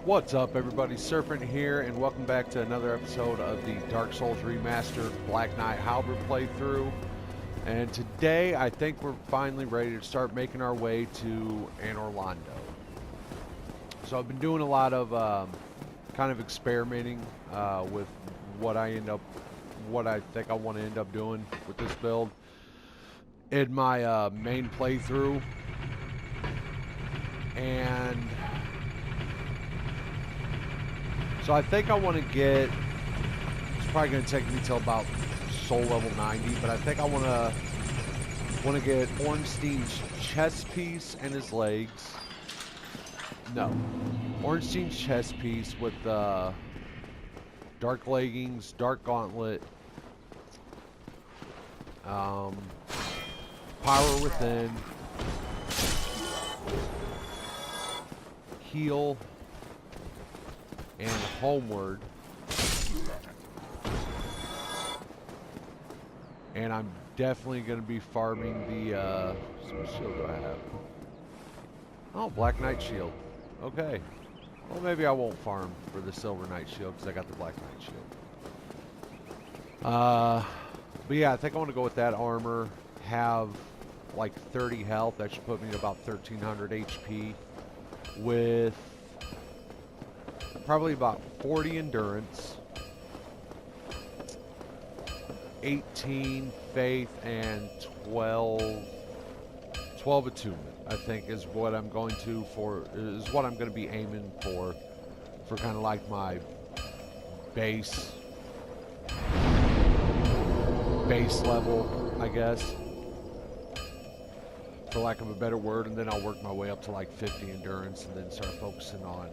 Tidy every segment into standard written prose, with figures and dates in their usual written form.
What's up, everybody? Surpent here, and welcome back to another episode of the Dark Souls Remastered Black Knight Halberd playthrough. And today, I think we're finally ready to start making our way to Anor Londo. So I've been doing a lot of kind of experimenting with what I think I want to end up doing with this build in my main playthrough, and so I think I want to get, it's probably going to take me till about soul level 90, but I think I want to get Ornstein's chest piece and his legs. No. Ornstein's chest piece with dark leggings, dark gauntlet, power within, heal, and homeward. And I'm definitely going to be farming the what shield do I have? Oh, Black Knight shield. Okay. Well, maybe I won't farm for the Silver Knight shield because I got the Black Knight shield. But yeah, I think I want to go with that armor. Have like 30 health. That should put me at about 1300 HP with probably about 40 endurance, 18 faith, and 12 attunement. I think is what I'm going to be aiming for kind of like my base level, I guess, for lack of a better word, and then I'll work my way up to like 50 endurance and then start focusing on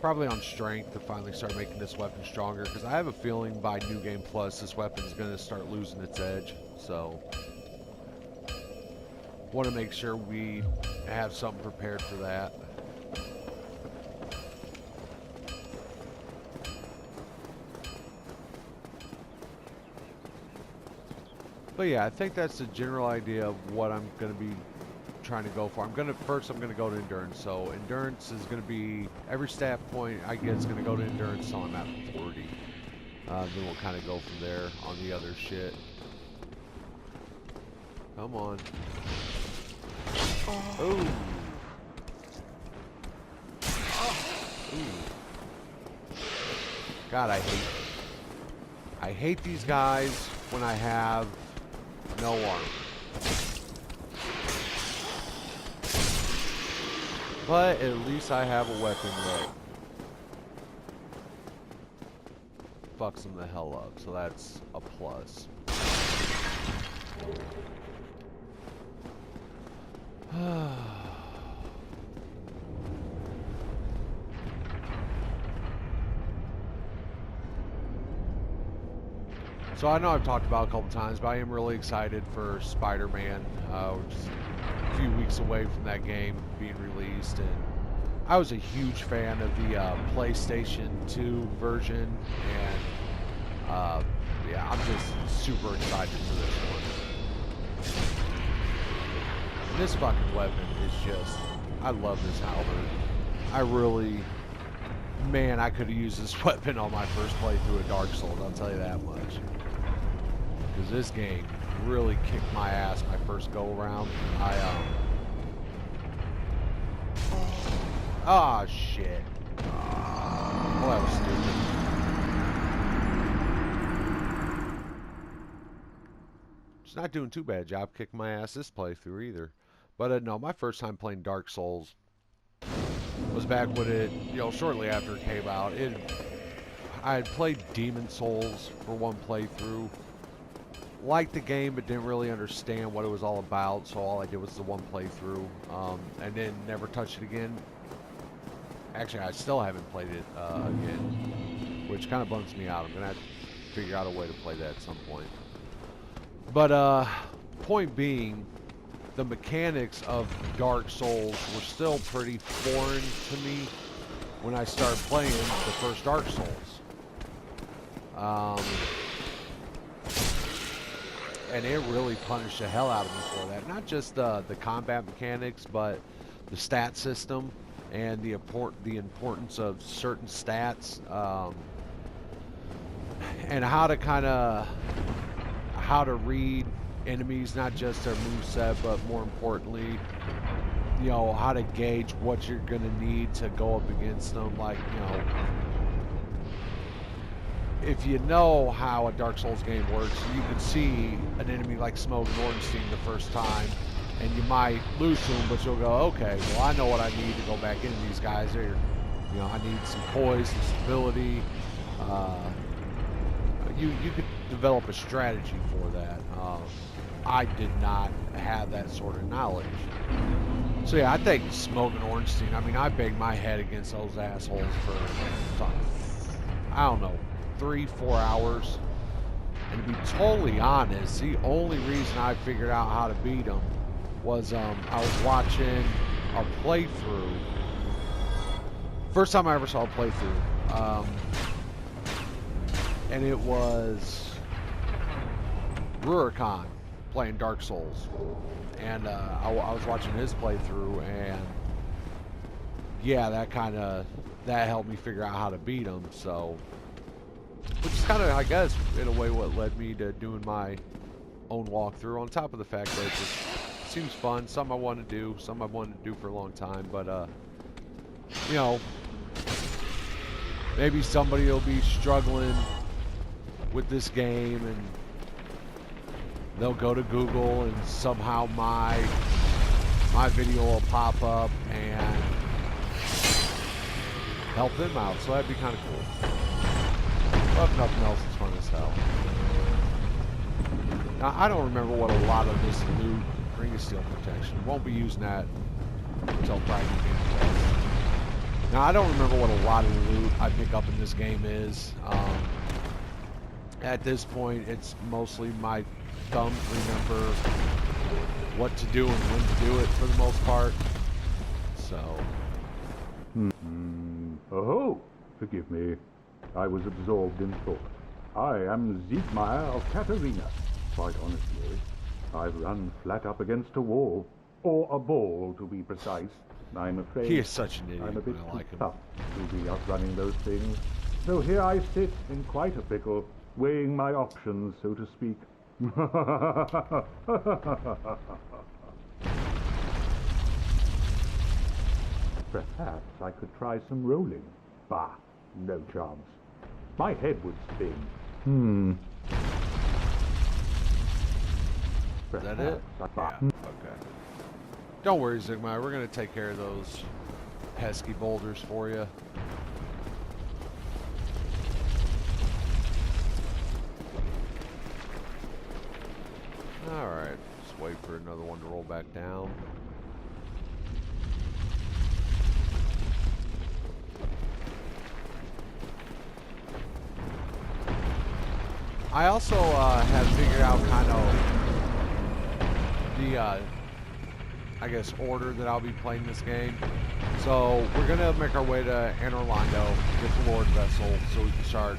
probably on strength to finally start making this weapon stronger, because I have a feeling by New Game Plus this weapon is going to start losing its edge. So want to make sure we have something prepared for that. But yeah, I think that's the general idea of what I'm going to be trying to go for. I'm gonna go to endurance. So endurance is gonna be every stat point I get is gonna go to endurance till I'm at 40. Then we'll kind of go from there on the other shit. Come on. Ooh. Ooh. God, I hate these guys when I have no armor. But at least I have a weapon that fucks them the hell up, so that's a plus. So I know I've talked about it a couple times, but I am really excited for Spider-Man. We're just a few weeks away from that game being released, and I was a huge fan of the PlayStation 2 version, and yeah, I'm just super excited for this one. And this fucking weapon is just, I love this halberd. I really, man, I could have used this weapon on my first playthrough of Dark Souls, I'll tell you that much. Because this game really kicked my ass my first go around. Ah, shit. Well, that was stupid. It's not doing too bad a job kicking my ass this playthrough either. But no, my first time playing Dark Souls was back when it, shortly after it came out. I had played Demon Souls for one playthrough. Liked the game, but didn't really understand what it was all about, so all I did was the one playthrough, and then never touched it again. Actually, I still haven't played it again, which kind of bums me out. I'm gonna have to figure out a way to play that at some point. But point being, the mechanics of Dark Souls were still pretty foreign to me when I started playing the first Dark Souls. And it really punished the hell out of me for that. Not just the combat mechanics, but the stat system and the importance of certain stats, and how to read enemies, not just their moveset, but more importantly, you know, how to gauge what you're gonna need to go up against them. Like, you know, if you know how a Dark Souls game works, you can see an enemy like Smoke and Ornstein the first time, and you might lose to them, but you'll go, okay, well, I know what I need to go back into these guys. They're, you know, I need some poise, some stability. You could develop a strategy for that. I did not have that sort of knowledge. So yeah, I think Smoke and Ornstein, I mean, I banged my head against those assholes for, I don't know, 3-4 hours. And to be totally honest, the only reason I figured out how to beat them was I was watching a playthrough. First time I ever saw a playthrough. And it was Rurikhan playing Dark Souls. And I was watching his playthrough, and yeah, that helped me figure out how to beat him. So, which is kind of, I guess, in a way, what led me to doing my own walkthrough. On top of the fact that it just seems fun, something I want to do, something I've wanted to do for a long time. But you know, maybe somebody will be struggling with this game, and they'll go to Google, and somehow my video will pop up and help them out. So that'd be kind of cool. But if nothing else, it's fun as hell. Now, I don't remember what a lot of this loot, Ring of Steel protection, won't be using that until probably Game Plus. Now, I don't remember what a lot of the loot I pick up in this game is. At this point, it's mostly my thumb to remember what to do and when to do it for the most part. So. Oh, forgive me. I was absorbed in thought. I am Siegmeyer of Katarina. Quite honestly, I've run flat up against a wall. Or a ball, to be precise. I'm afraid he is such an idiot. I'm a bit I too like him. tough to be outrunning those things. So here I sit in quite a pickle, weighing my options, so to speak. Perhaps I could try some rolling. Bah, no chance. My head would spin. Is that it? Yeah, okay. Don't worry, Zigmar. We're going to take care of those pesky boulders for you. Alright, just wait for another one to roll back down. I also have figured out kind of the, I guess, order that I'll be playing this game. So we're going to make our way to Anor Londo, get the Lord Vessel, so we can start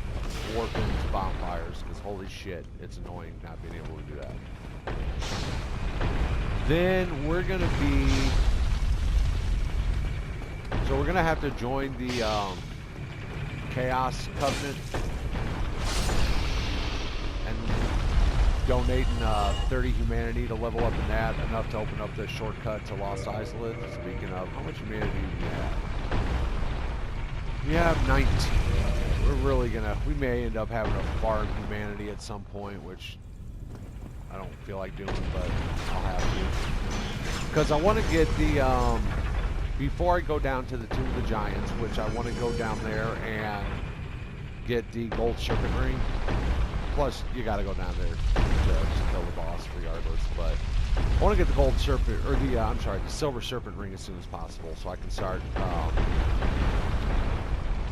warping to bonfires, because holy shit, it's annoying not being able to do that. Then we're going to be... So we're going to have to join the Chaos Covenant. And donating 30 humanity to level up in that, enough to open up the shortcut to Lost Islet. Speaking of, how much humanity do we have? We have 19. We're really gonna, we may end up having to farm humanity at some point, which I don't feel like doing, but I'll have to. Because I want to get the, before I go down to the Tomb of the Giants, which I want to go down there and get the gold Surpent ring. Plus, you gotta go down there to kill the boss regardless, but I want to get the gold Surpent, or the, I'm sorry, the silver Surpent ring as soon as possible, so I can start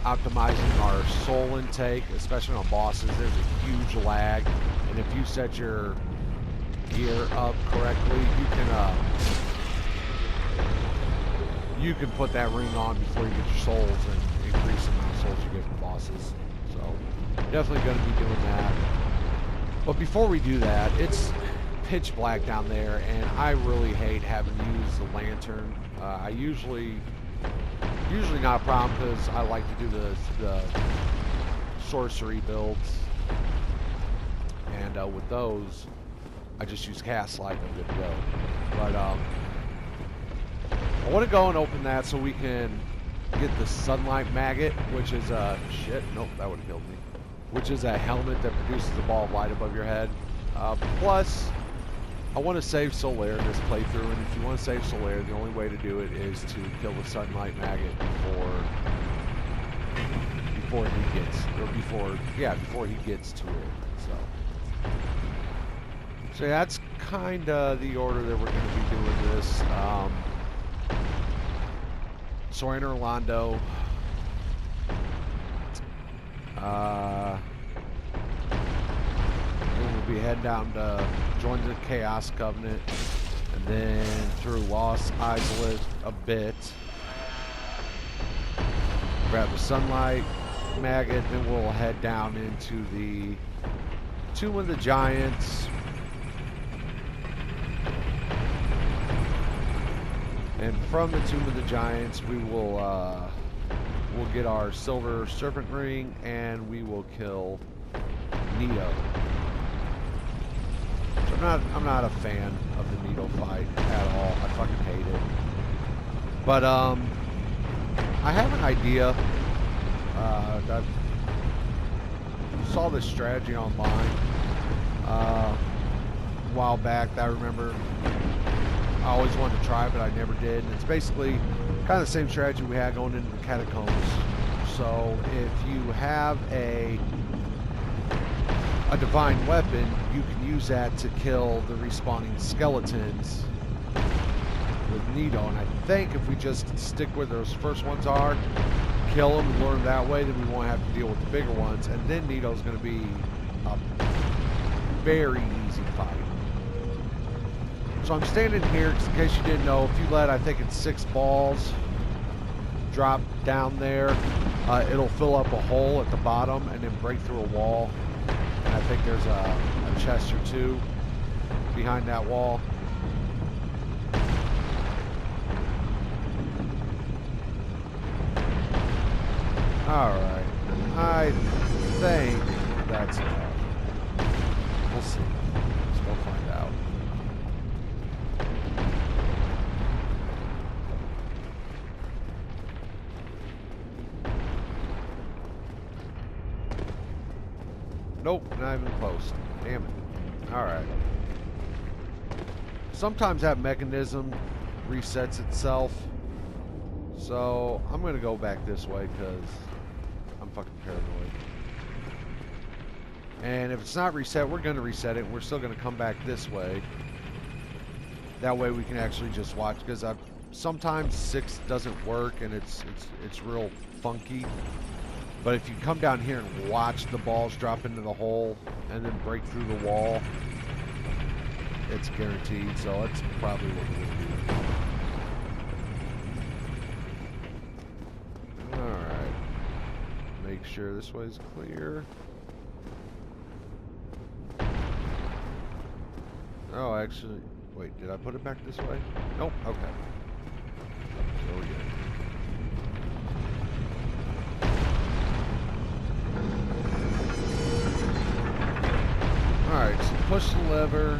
optimizing our soul intake, especially on bosses. There's a huge lag, and if you set your gear up correctly, you can put that ring on before you get your souls and increase the amount of souls you get from bosses. So definitely going to be doing that. But before we do that, it's pitch black down there, and I really hate having to use the lantern. I usually Usually not a problem because I like to do the sorcery builds. And with those, I just use cast light and I'm good to go. But I want to go and open that so we can get the sunlight maggot, which is shit. Nope, that would have killed me. Which is a helmet that produces a ball of light above your head. Plus, I want to save Solaire in this playthrough, and if you want to save Solaire, the only way to do it is to kill the sunlight maggot before he gets to it. So yeah, that's kind of the order that we're going to be doing this. So we're in Orlando. We'll be heading down to join the Chaos Covenant, and then through Lost Islet a bit. Grab the sunlight maggot, then we'll head down into the Tomb of the Giants. And from the Tomb of the Giants, we will we'll get our silver serpent ring, and we will kill Nito. So I'm not a fan of the Nito fight at all. I fucking hate it. But I have an idea. I saw this strategy online a while back that I remember I always wanted to try, but I never did. And it's basically kind of the same strategy we had going into the catacombs. So if you have a divine weapon, you can use that to kill the respawning skeletons with Nito. And I think if we just stick where those first ones are, kill them and learn that way, then we won't have to deal with the bigger ones. And then Nito's going to be a very easy fight. So I'm standing here, in case you didn't know, if you let, I think it's 6 balls drop down there, it'll fill up a hole at the bottom and then break through a wall. And I think there's a chest or 2 behind that wall. Alright, I think that's enough. We'll see. Let's go find out. Nope, not even close. Damn it. Alright. Sometimes that mechanism resets itself. So, I'm going to go back this way because I'm fucking paranoid. And if it's not reset, we're going to reset it. We're still going to come back this way. That way we can actually just watch, because sometimes 6 doesn't work and it's real funky. But if you come down here and watch the balls drop into the hole and then break through the wall, it's guaranteed. So that's probably what we're going to do. Alright. Make sure this way's clear. Oh, actually, wait, did I put it back this way? Nope, okay. So we're good. Alright, so push the lever.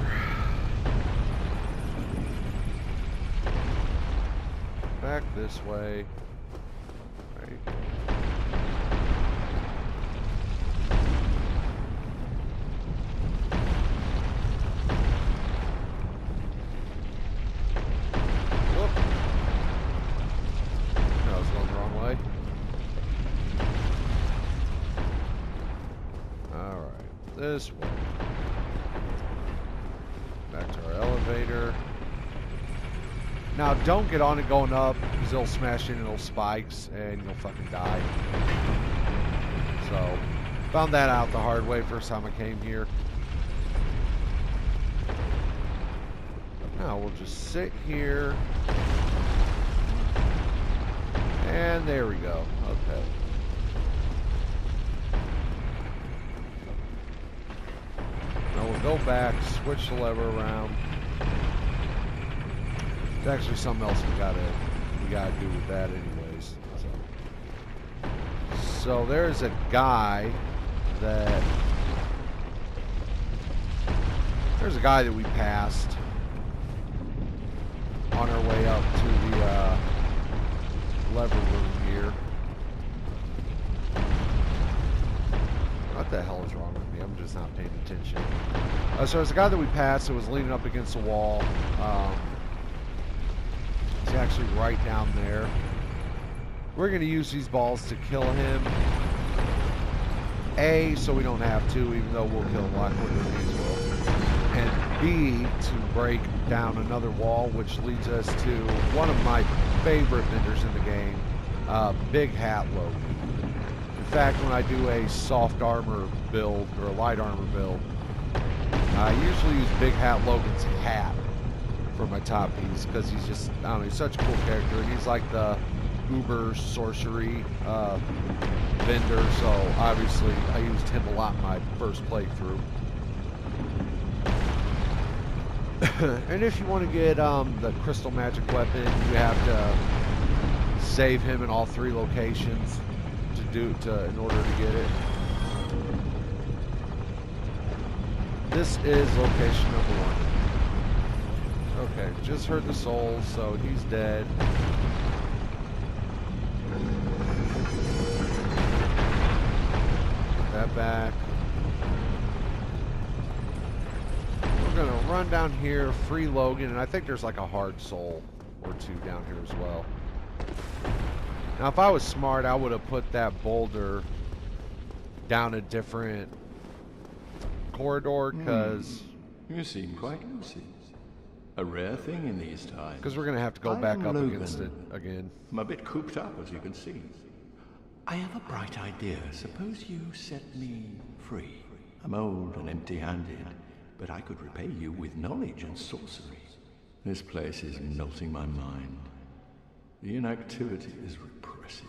Back this way. Right. Whoop. No, I was going the wrong way. Alright, this way. Back to our elevator. Now, don't get on it going up, because it'll smash into those spikes, and you'll fucking die. So, found that out the hard way first time I came here. Now, we'll just sit here. And there we go. Okay. Now, we'll go back, switch the lever around. There's actually something else we gotta do with that anyways. So. So there's a guy that we passed on our way up to the lever room here. What the hell is wrong with me? I'm just not paying attention. So there's a guy that we passed that was leaning up against the wall. He's actually right down there. We're going to use these balls to kill him. A, so we don't have to, even though we'll kill him a lot quicker than these will. And B, to break down another wall, which leads us to one of my favorite vendors in the game, Big Hat Logan. In fact, when I do a soft armor build, or a light armor build, I usually use Big Hat Logan's hat for my top piece, because he's just, I don't know, he's such a cool character, and he's like the uber sorcery vendor, so obviously I used him a lot in my first playthrough. And if you want to get the crystal magic weapon, you have to save him in all 3 locations in order to get it. This is location number 1. Okay, just heard the souls, so he's dead. Put that back. We're gonna run down here, free Logan, and I think there's like a hard soul or 2 down here as well. Now, if I was smart, I would have put that boulder down a different corridor, because you seem quite lucid. A rare thing in these times. Because we're going to have to go back up against it again. I'm a bit cooped up, as you can see. I have a bright idea. Suppose you set me free. I'm old and empty-handed, but I could repay you with knowledge and sorcery. This place is melting my mind. The inactivity is repressive.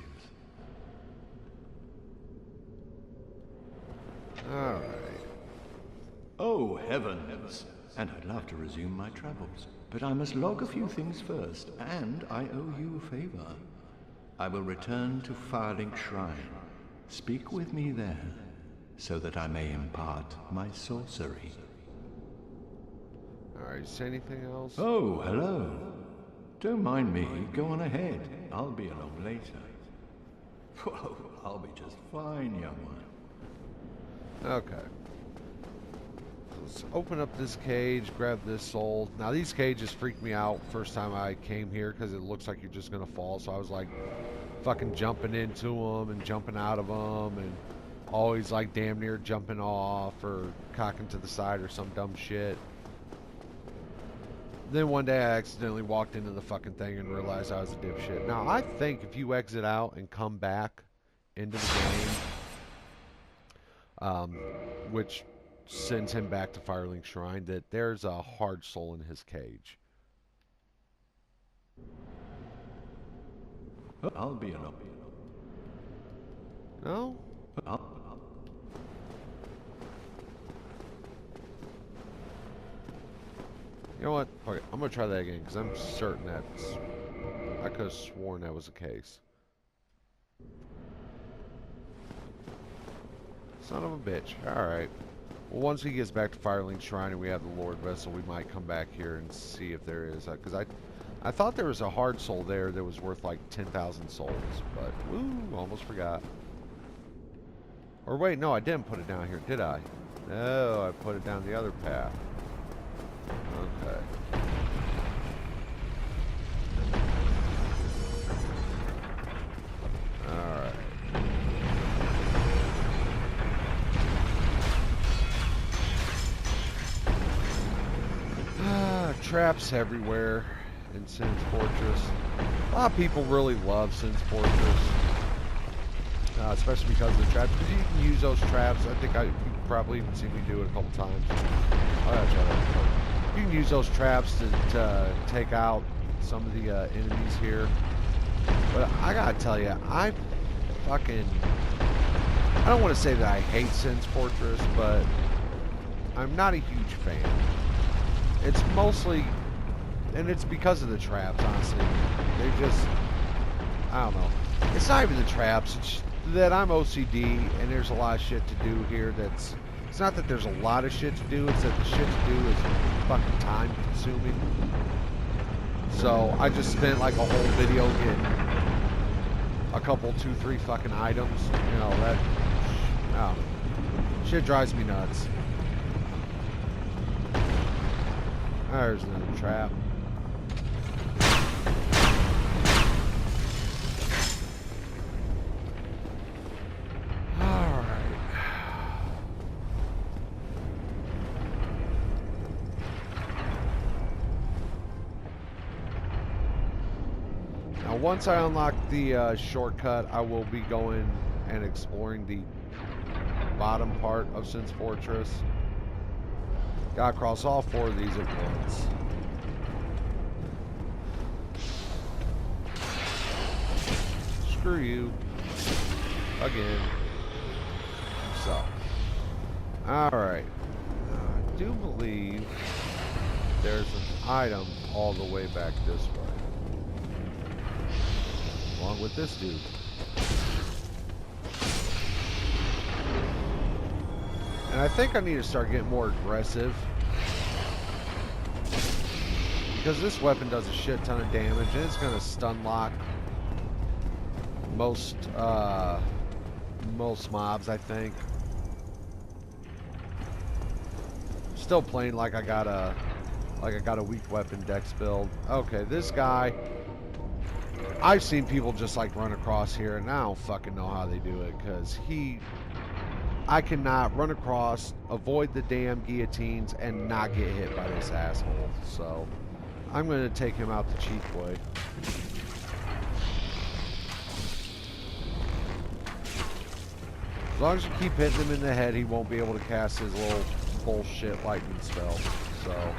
Alright. Oh, heavens! And I'd love to resume my travels, but I must log a few things first, and I owe you a favor. I will return to Firelink Shrine. Speak with me there, so that I may impart my sorcery. Alright, say anything else? Oh, hello. Don't mind me, go on ahead. I'll be along later. Whoa, I'll be just fine, young one. Okay. Let's open up this cage, grab this soul. Now, these cages freaked me out first time I came here, because it looks like you're just going to fall. So I was like fucking jumping into them and jumping out of them, and always like damn near jumping off or cocking to the side or some dumb shit. Then one day I accidentally walked into the fucking thing and realized I was a dipshit. Now, I think if you exit out and come back into the game, which sends him back to Firelink Shrine, that there's a hard soul in his cage. I'll be along. No? You know what? Okay, I'm going to try that again, because I'm certain I could have sworn that was the case. Son of a bitch. Alright. Well, once he gets back to Firelink Shrine and we have the Lord Vessel, we might come back here and see if there is. Because I thought there was a hard soul there that was worth like 10,000 souls. But, woo, almost forgot. Or wait, no, I didn't put it down here, did I? No, I put it down the other path. Okay. Alright. Traps everywhere in Sin's Fortress. A lot of people really love Sin's Fortress. Especially because of the traps. Because you can use those traps. I think you've probably even seen me do it a couple times. Oh, yeah, try that. You can use those traps to take out some of the enemies here. But I gotta tell you, I don't want to say that I hate Sin's Fortress, but I'm not a huge fan. It's mostly, and it's because of the traps, honestly. They just, I don't know. It's not even the traps. that I'm OCD and there's a lot of shit to do here. It's not that there's a lot of shit to do, it's that the shit to do is fucking time consuming. So I just spent like a whole video getting a couple, 2, 3 fucking items. You know, that, oh, shit drives me nuts. There's another trap. Once I unlock the shortcut, I will be going and exploring the bottom part of Sin's Fortress. Gotta cross all 4 of these at once. Screw you. Again. So. Alright. I do believe there's an item all the way back this way. Along with this dude. And I think I need to start getting more aggressive. Because this weapon does a shit ton of damage and it's going to stun lock most mobs, I think. Still playing like I got a weak weapon dex build. Okay, this guy, I've seen people just like run across here and I don't fucking know how they do it, because I cannot run across, avoid the damn guillotines and not get hit by this asshole. So I'm going to take him out the cheap way. As long as you keep hitting him in the head, he won't be able to cast his little bullshit lightning spell. So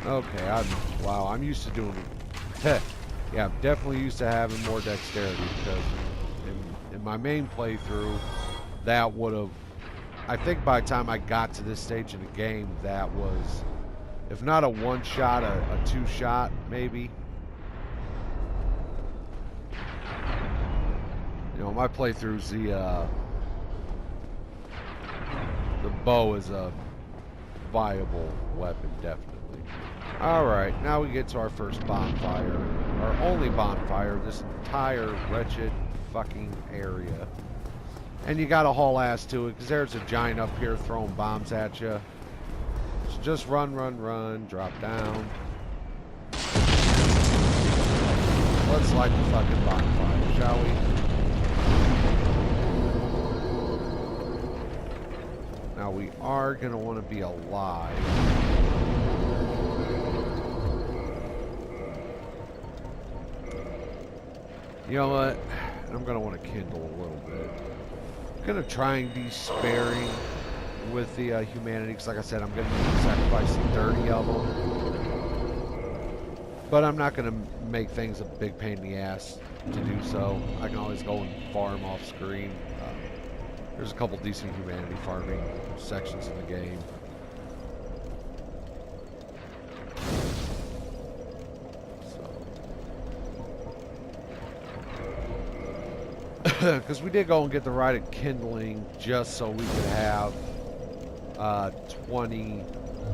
okay, wow, I'm used to doing it. Yeah, I'm definitely used to having more dexterity, because in my main playthrough, that would have, I think by the time I got to this stage in the game, that was, if not a one-shot, a two-shot, maybe. You know, my playthroughs, the bow is a viable weapon, definitely. Alright, now we get to our first bonfire. Our only bonfire, this entire wretched fucking area. And you gotta haul ass to it, because there's a giant up here throwing bombs at you. So just run, run, run, drop down. Let's light the fucking bonfire, shall we? Now we are gonna want to be alive. You know what? I'm going to want to kindle a little bit. I'm going to try and be sparing with the humanity, because like I said, I'm going to need to sacrifice 30 of them. But I'm not going to make things a big pain in the ass to do so. I can always go and farm off screen. There's a couple decent humanity farming sections in the game. Because we did go and get the right of kindling just so we could have 20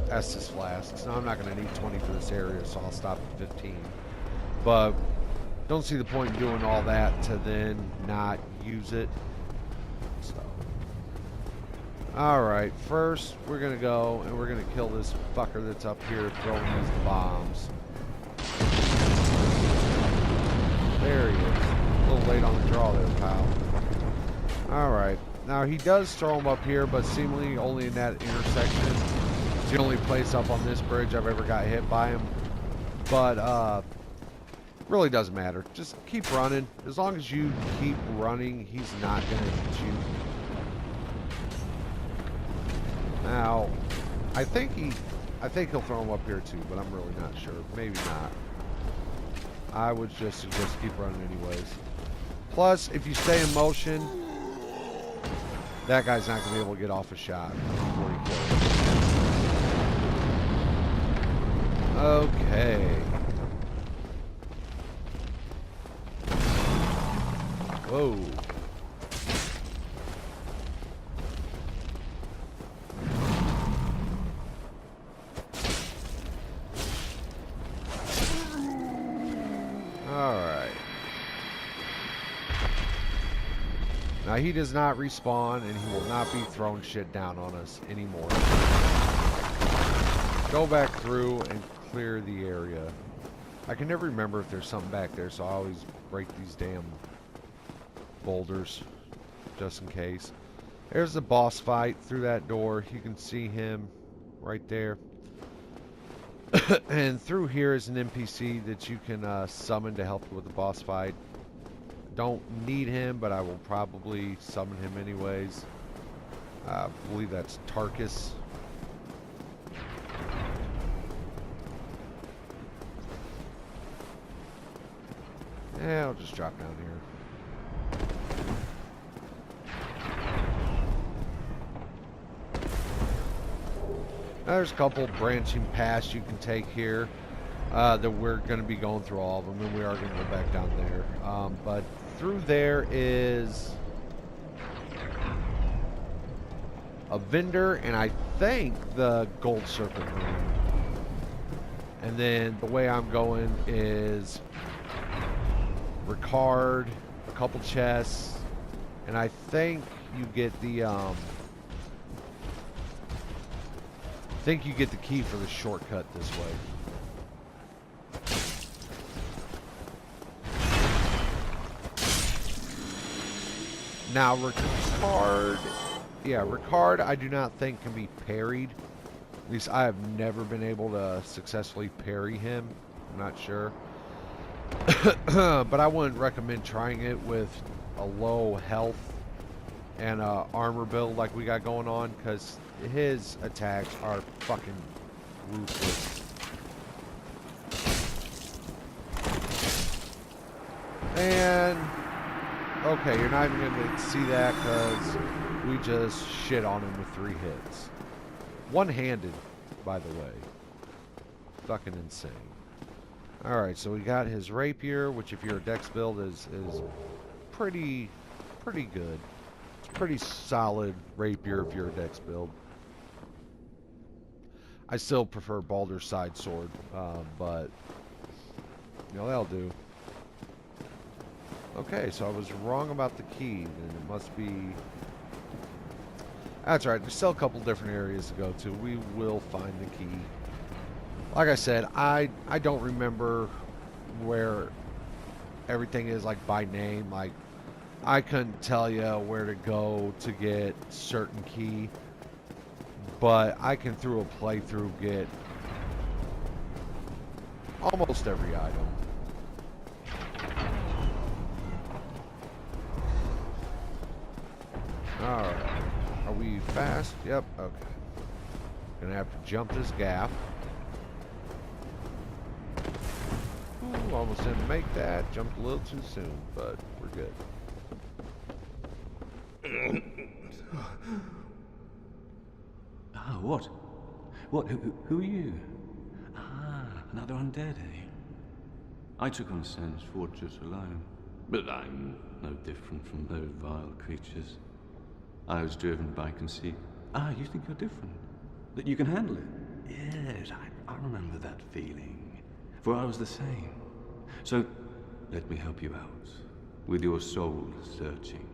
Estus flasks. Now I'm not going to need 20 for this area, so I'll stop at 15. But don't see the point in doing all that to then not use it. So, alright, first we're going to go and we're going to kill this fucker that's up here throwing these bombs. There he is. A little late on the draw there, pal. Alright. Now, he does throw them up here, but seemingly only in that intersection. It's the only place up on this bridge I've ever got hit by him. But, really doesn't matter. Just keep running. As long as you keep running, he's not going to hit you. Now, I think he'll throw them up here too, but I'm really not sure. Maybe not. I would just suggest keep running anyways. Plus, if you stay in motion, that guy's not going to be able to get off a shot before he kills. Okay. Whoa. Alright. Now he does not respawn, and he will not be throwing shit down on us anymore. Go back through and clear the area. I can never remember if there's something back there, so I always break these damn boulders just in case. There's the boss fight through that door. You can see him right there. And through here is an NPC that you can summon to help you with the boss fight. Don't need him, but I will probably summon him anyways. I believe that's Tarkus. Yeah, I'll just drop down here. There's a couple branching paths you can take here that we're going to be going through all of them, and we are going to go back down there. But through there is a vendor, and I think the gold serpent room. And then the way I'm going is Ricard, a couple chests, and I think you get the key for the shortcut this way. Now Ricard I do not think can be parried. At least I have never been able to successfully parry him. I'm not sure. But I wouldn't recommend trying it with a low health and armor build like we got going on, because his attacks are fucking ruthless. And okay, you're not even going to see that because we just shit on him with 3 hits. One-handed, by the way. Fucking insane. Alright, so we got his rapier, which if you're a dex build is pretty good. It's pretty solid rapier if you're a dex build. I still prefer Baldur's side sword, but you know, that'll do. Okay, so I was wrong about the key, then it must be... That's right, there's still a couple different areas to go to. We will find the key. Like I said, I don't remember where everything is, like, by name. Like, I couldn't tell you where to go to get certain key, but I can, through a playthrough, get almost every item. Alright. Are we fast? Yep, okay. Gonna have to jump this gap. Ooh, almost didn't make that. Jumped a little too soon, but we're good. Ah, what? What? Who are you? Ah, another undead, eh? I took on Sen's fortress alone, but I'm no different from those vile creatures. I was driven by conceit. Ah, you think you're different? That you can handle it? Yes, I remember that feeling. For I was the same. So, let me help you out. With your soul searching.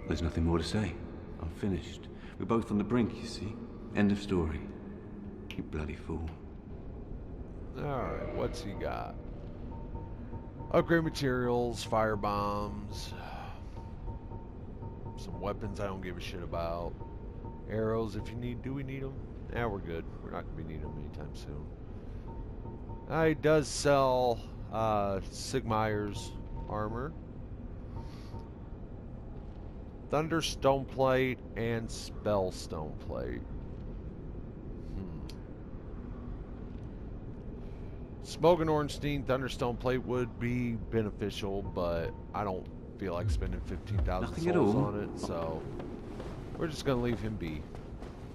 There's nothing more to say. I'm finished. We're both on the brink, you see. End of story. You bloody fool. Alright, what's he got? Upgrade materials, fire bombs. Some weapons I don't give a shit about. Arrows if you need. Do we need them? Yeah, we're good. We're not going to be needing them anytime soon. He does sell Sigmire's armor. Thunder Stone Plate and Spell Stone Plate. Smoke and Ornstein Thunderstone Plate would be beneficial, but I don't feel like spending 15,000 souls on it, so we're just going to leave him be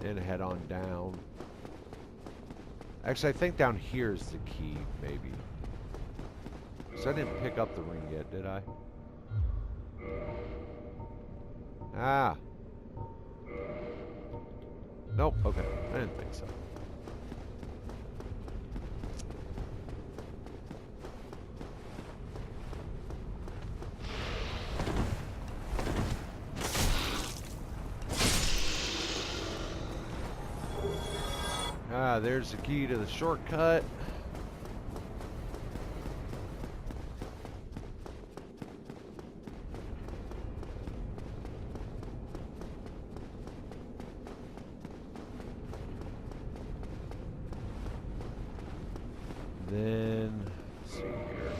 and head on down. Actually, I think down here is the key, maybe. Because I didn't pick up the ring yet, did I? Ah. Nope, okay. I didn't think so. Ah, there's the key to the shortcut. Then, let's see here.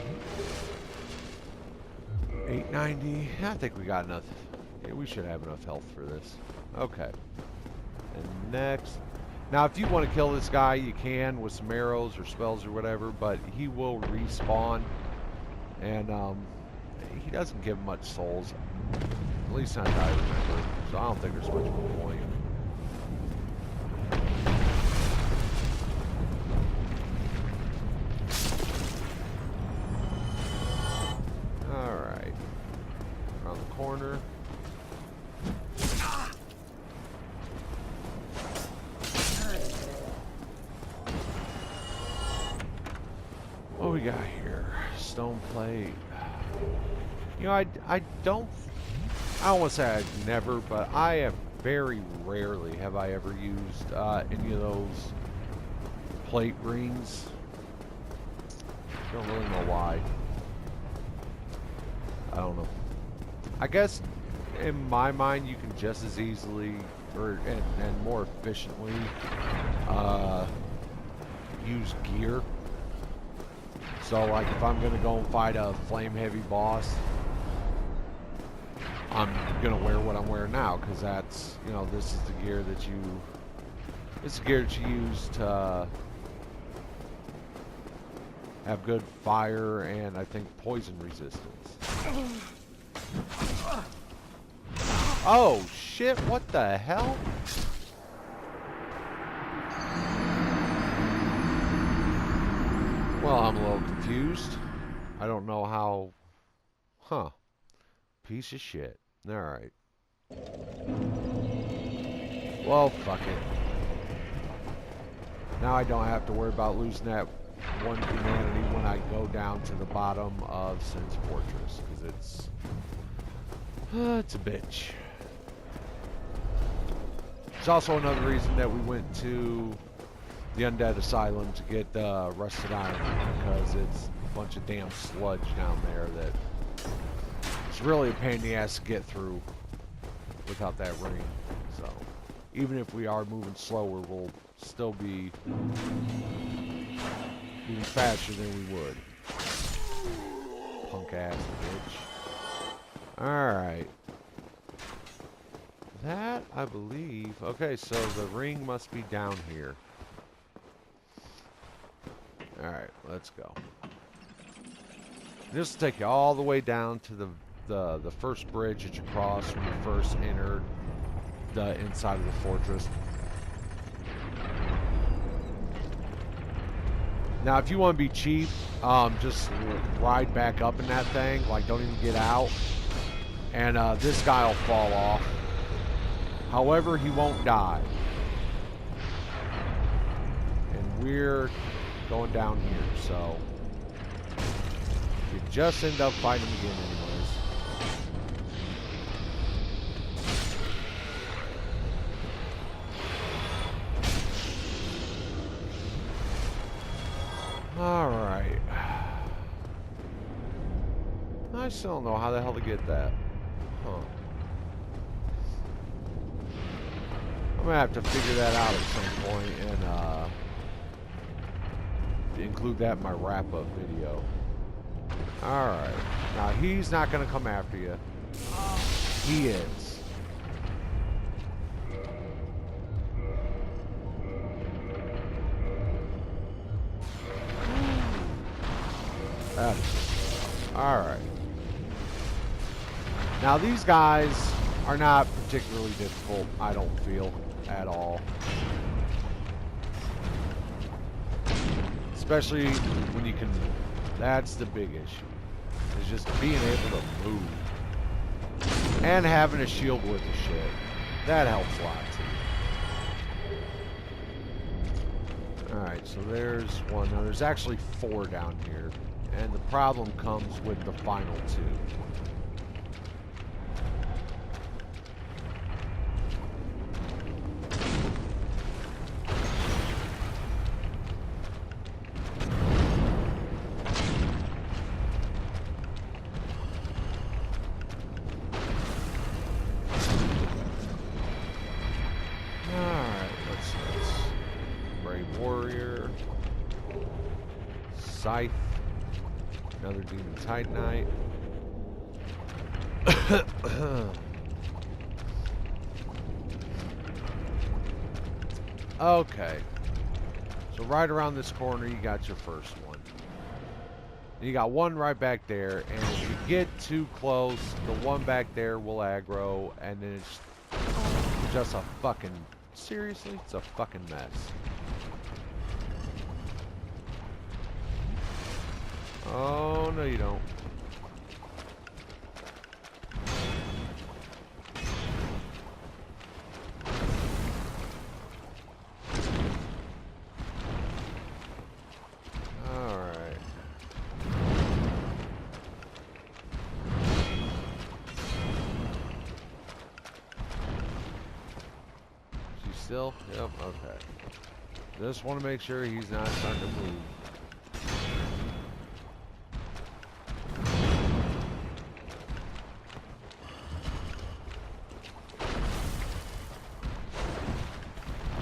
890. I think we got enough. Yeah, we should have enough health for this. Okay. And next. Now, if you want to kill this guy, you can with some arrows or spells or whatever, but he will respawn. And he doesn't give much souls. At least not that I remember. So I don't think there's much of a point. Alright. Around the corner. What we got here? Stone plate. You know, I don't want to say I've never, but I have very rarely have I ever used any of those plate rings. Don't really know why. I don't know. I guess in my mind you can just as easily and more efficiently use gear. So like if I'm gonna go and fight a flame heavy boss, I'm gonna wear what I'm wearing now, because that's, you know, this is the gear that you use to have good fire and I think poison resistance. Oh shit, what the hell? Well, I'm a little confused. I don't know how... Huh. Piece of shit. Alright. Well, fuck it. Now I don't have to worry about losing that one humanity when I go down to the bottom of Sin's Fortress, because it's a bitch. It's also another reason that we went to the Undead Asylum to get rusted iron, because it's a bunch of damn sludge down there that it's really a pain in the ass to get through without that ring. So even if we are moving slower, we'll still be moving faster than we would. Punk ass bitch. Alright. That, I believe... Okay, so the ring must be down here. Alright, let's go. This will take you all the way down to the first bridge that you cross when you first enter the inside of the fortress. Now, if you want to be cheap, just ride back up in that thing. Like, don't even get out. And this guy will fall off. However, he won't die. And we're going down here, so you just end up fighting him again anyways. Alright. I still don't know how the hell to get that. Huh. I'm gonna have to figure that out at some point and include that in my wrap-up video. Alright. Now he's not gonna come after you. He is. That is alright. Now these guys are not particularly difficult, I don't feel, at all. Especially when you can That's the big issue. Is just being able to move. And having a shield with the shit. That helps a lot too. Alright, so there's one. Now there's actually 4 down here. And the problem comes with the final 2. Scythe, another Demon Titanite. Okay, so right around this corner you got your first one. You got one right back there, and if you get too close, the one back there will aggro, and then it's just a fucking, seriously, it's a fucking mess. Oh, no you don't. Alright. She's still? Yep, okay. Just want to make sure he's not starting to move.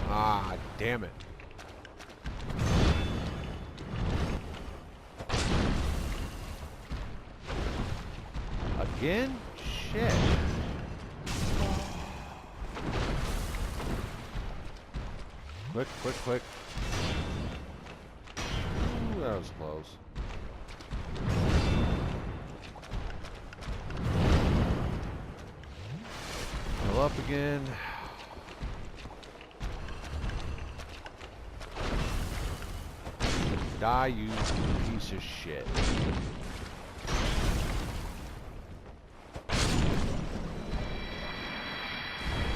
Ah, damn it. Again? Shit. Quick, quick, quick. Ooh, that was close. Go up again. Die, you piece of shit.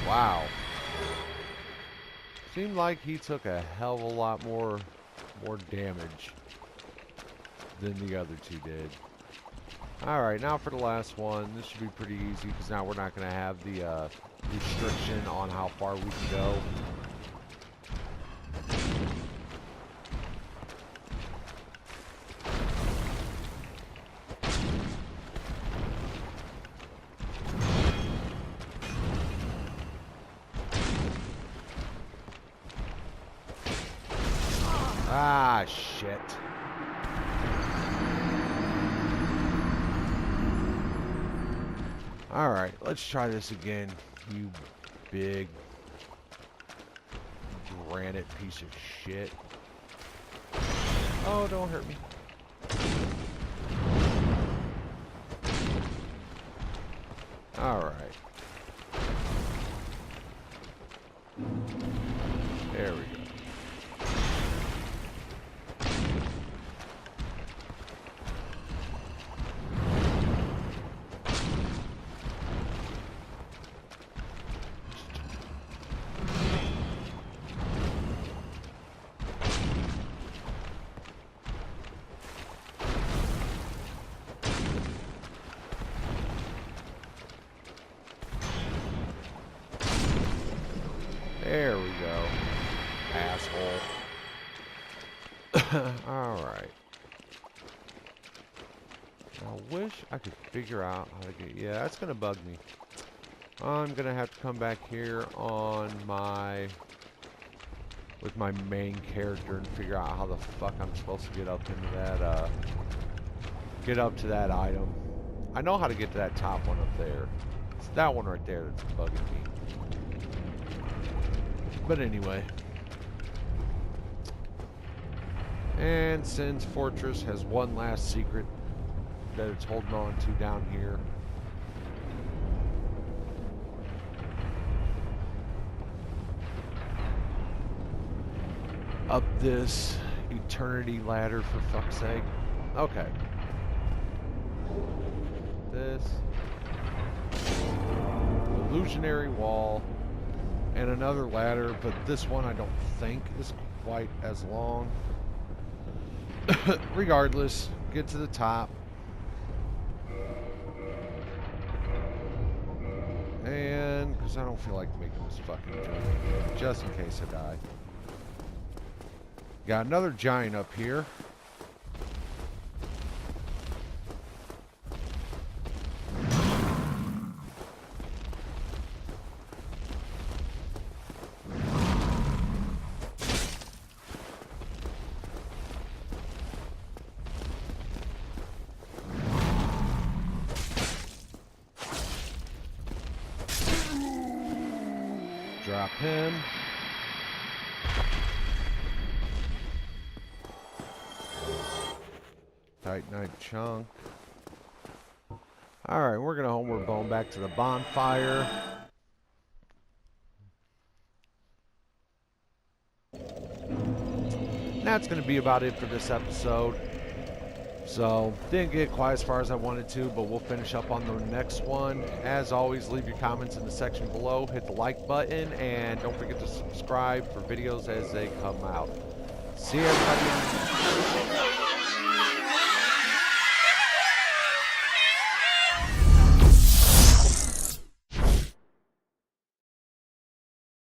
Wow. Seemed like he took a hell of a lot more damage than the other 2 did. Alright, now for the last one. This should be pretty easy because now we're not going to have the restriction on how far we can go. Ah, shit. Alright, let's try this again, you big granite piece of shit. Oh, don't hurt me. Alright. There we go. There we go, asshole. Alright. I wish I could figure out how to get... Yeah, that's gonna bug me. I'm gonna have to come back here on my... with my main character and figure out how the fuck I'm supposed to get up into that, get up to that item. I know how to get to that top one up there. It's that one right there that's bugging me. But anyway. And since Fortress has one last secret that it's holding on to down here, up this eternity ladder, for fuck's sake. Okay. This. Illusionary wall. And another ladder, but this one I don't think is quite as long. Regardless, get to the top. And, because I don't feel like making this fucking journey, just in case I die. Got another giant up here. Drop him. Titanite chunk. Alright, we're going to homeward bone back to the bonfire. And that's going to be about it for this episode. So, didn't get quite as far as I wanted to, but we'll finish up on the next one. As always, leave your comments in the section below. Hit the like button, and don't forget to subscribe for videos as they come out. See you, everybody.